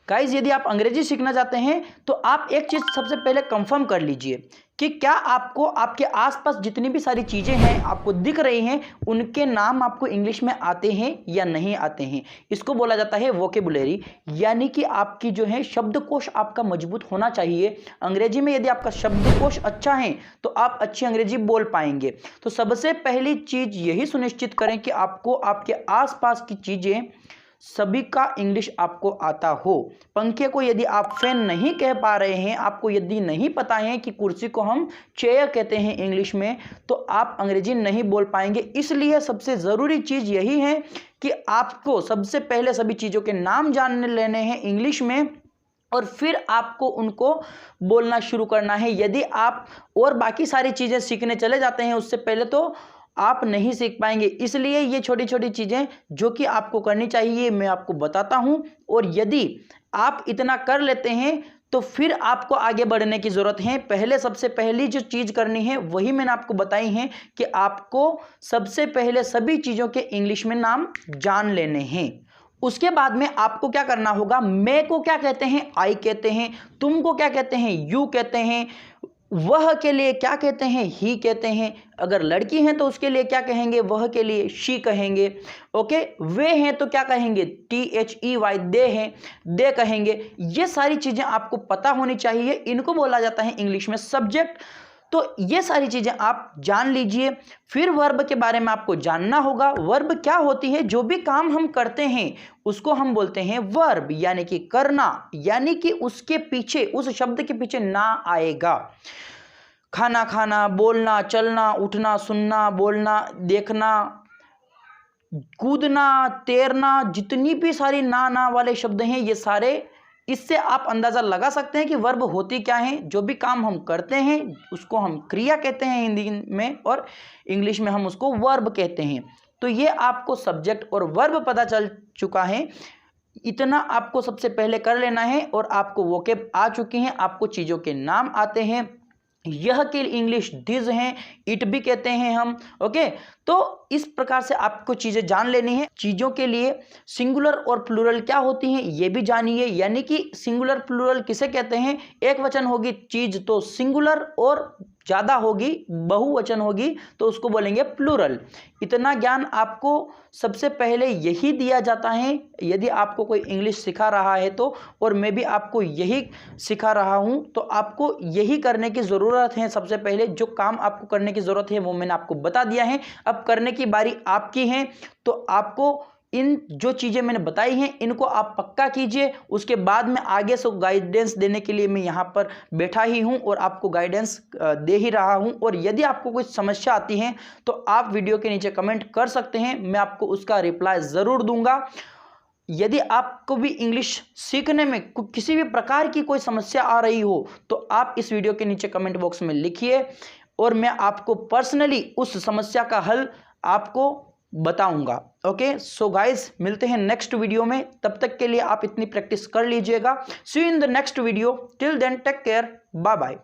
Guys यदि आप अंग्रेजी सीखना चाहते हैं तो आप एक चीज़ सबसे पहले कंफर्म कर लीजिए कि क्या आपको आपके आसपास जितनी भी सारी चीज़ें हैं आपको दिख रही हैं उनके नाम आपको इंग्लिश में आते हैं या नहीं आते हैं। इसको बोला जाता है वोकेबुलरी, यानी कि आपकी जो है शब्दकोश आपका मजबूत होना चाहिए। अंग्रेजी में यदि आपका शब्दकोश अच्छा है तो आप अच्छी अंग्रेजी बोल पाएंगे। तो सबसे पहली चीज़ यही सुनिश्चित करें कि आपको आपके आसपास की चीज़ें सभी का इंग्लिश आपको आता हो। पंखे को यदि आप फैन नहीं कह पा रहे हैं, आपको यदि नहीं पता है कि कुर्सी को हम चेयर कहते हैं इंग्लिश में, तो आप अंग्रेजी नहीं बोल पाएंगे। इसलिए सबसे ज़रूरी चीज़ यही है कि आपको सबसे पहले सभी चीज़ों के नाम जान लेने हैं इंग्लिश में और फिर आपको उनको बोलना शुरू करना है। यदि आप और बाकी सारी चीज़ें सीखने चले जाते हैं उससे पहले तो आप नहीं सीख पाएंगे। इसलिए ये छोटी छोटी चीज़ें जो कि आपको करनी चाहिए मैं आपको बताता हूं, और यदि आप इतना कर लेते हैं तो फिर आपको आगे बढ़ने की ज़रूरत है। पहले सबसे पहली जो चीज़ करनी है वही मैंने आपको बताई है कि आपको सबसे पहले सभी चीज़ों के इंग्लिश में नाम जान लेने हैं। उसके बाद में आपको क्या करना होगा, मैं को क्या कहते हैं, आई कहते हैं, तुमको क्या कहते हैं, यू कहते हैं, वह के लिए क्या कहते हैं, ही कहते हैं, अगर लड़की हैं तो उसके लिए क्या कहेंगे, वह के लिए शी कहेंगे। ओके, वे हैं तो क्या कहेंगे, THEY, दे हैं, दे कहेंगे। ये सारी चीज़ें आपको पता होनी चाहिए, इनको बोला जाता है इंग्लिश में सब्जेक्ट। तो ये सारी चीज़ें आप जान लीजिए। फिर वर्ब के बारे में आपको जानना होगा। वर्ब क्या होती है, जो भी काम हम करते हैं उसको हम बोलते हैं वर्ब, यानी कि करना, यानी कि उसके पीछे, उस शब्द के पीछे ना आएगा। खाना खाना, बोलना, चलना, उठना, सुनना, बोलना, देखना, कूदना, तैरना, जितनी भी सारी ना वाले शब्द हैं ये सारे, इससे आप अंदाज़ा लगा सकते हैं कि वर्ब होती क्या है। जो भी काम हम करते हैं उसको हम क्रिया कहते हैं हिंदी में, और इंग्लिश में हम उसको वर्ब कहते हैं। तो ये आपको सब्जेक्ट और वर्ब पता चल चुका है, इतना आपको सबसे पहले कर लेना है। और आपको वोकेब आ चुकी हैं, आपको चीज़ों के नाम आते हैं। यह के इंग्लिश दिस हैं, इट भी कहते हैं हम। ओके, तो इस प्रकार से आपको चीज़ें जान लेनी है। चीज़ों के लिए सिंगुलर और प्लूरल क्या होती हैं ये भी जानिए, यानी कि सिंगुलर प्लूरल किसे कहते हैं। एक वचन होगी चीज़ तो सिंगुलर, और ज़्यादा होगी बहुवचन होगी तो उसको बोलेंगे प्लूरल। इतना ज्ञान आपको सबसे पहले यही दिया जाता है यदि आपको कोई इंग्लिश सिखा रहा है तो, और मैं भी आपको यही सिखा रहा हूँ। तो आपको यही करने की ज़रूरत है। सबसे पहले जो काम आपको करने की ज़रूरत है वो मैंने आपको बता दिया है, अब करने की बारी आपकी है। तो आपको इन जो चीज़ें मैंने बताई हैं इनको आप पक्का कीजिए। उसके बाद में आगे से गाइडेंस देने के लिए मैं यहाँ पर बैठा ही हूँ और आपको गाइडेंस दे ही रहा हूँ। और यदि आपको कोई समस्या आती है तो आप वीडियो के नीचे कमेंट कर सकते हैं, मैं आपको उसका रिप्लाई ज़रूर दूंगा। यदि आपको भी इंग्लिश सीखने में किसी भी प्रकार की कोई समस्या आ रही हो तो आप इस वीडियो के नीचे कमेंट बॉक्स में लिखिए, और मैं आपको पर्सनली उस समस्या का हल आपको बताऊंगा। ओके, सो गाइस मिलते हैं नेक्स्ट वीडियो में, तब तक के लिए आप इतनी प्रैक्टिस कर लीजिएगा। See you in the next video, till then take care, bye bye.